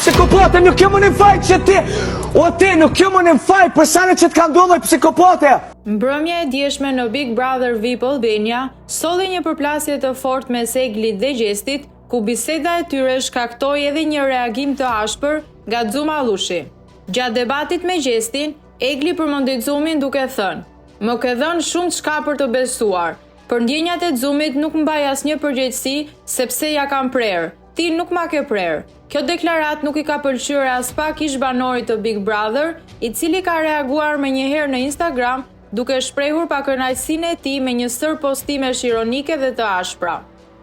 psikopote, nuk jo më në faj që ti, o ti, nuk jo më në faj për sane që t'ka ndodhur psikopote. Mbrëmja e djeshme në Big Brother VIP Albania solli një përplasje të fortë mes Eglit dhe Gjestit, ku biseda e tyre shkaktoi edhe një reagim të ashpër nga Xuma Allushi. Gjatë debatit me Gjestin, Egli përmendi Xumin duke thënë: "Më ke dhënë shumë çka për të besuar. Për ndjenjat e Xumit nuk mbaj asnjë përgjegjësi sepse ja kam prerë. Ti nuk ma ke prerë." Kjo deklarat nuk i ka pëlqyer as pak ish banorit të Big Brother, i cili ka reaguar më njëherë në Instagram duke shprehur pakënaqësinë e tij me një sër postimesh ironike dhe të ashpra.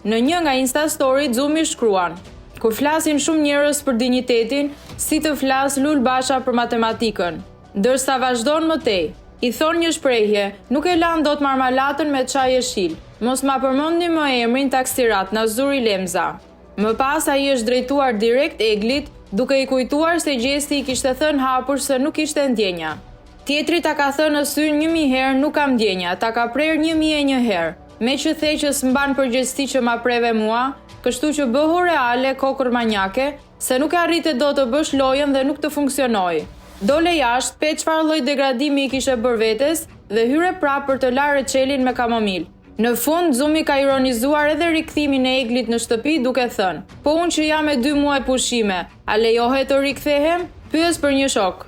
Në një nga Insta Story, Xumi shkruan: "Kur flasin shumë njerëz për dinjitetin, si të flas Lul Basha për matematikën." Ndërsa vazhdon më tej, i thon një shprehje: "Nuk e lan dot marmalatën me çaj jeshil. Mos ma përmendni më emrin Taksirat Nazuri Lemza." Më pas ai është drejtuar direkt Eglit, duke i kujtuar se Gjesti i kishte thënë hapur se nuk ishte ndjenja. Tjetri ta ka thënë në sy 1000 herë nuk kam ndjenja, ta ka prerë 1001 herë. Me që the që s'mban përgjegjësi që ma preve mua, kështu që bëhu reale kokër manjake, se nuk e arrite do të bësh lojën dhe nuk të funksionoi. Dole jashtë, pe çfarë lloj degradimi i kishe bërë vetes dhe hyre prapë për të larë qelin me kamomil. Në fund, Xumi ka ironizuar edhe rikthimin e Eglit në shtëpi duke thënë: "Po unë që jam me 2 muaj pushime, a lejohet të rikthehem?" Pyes për një shok.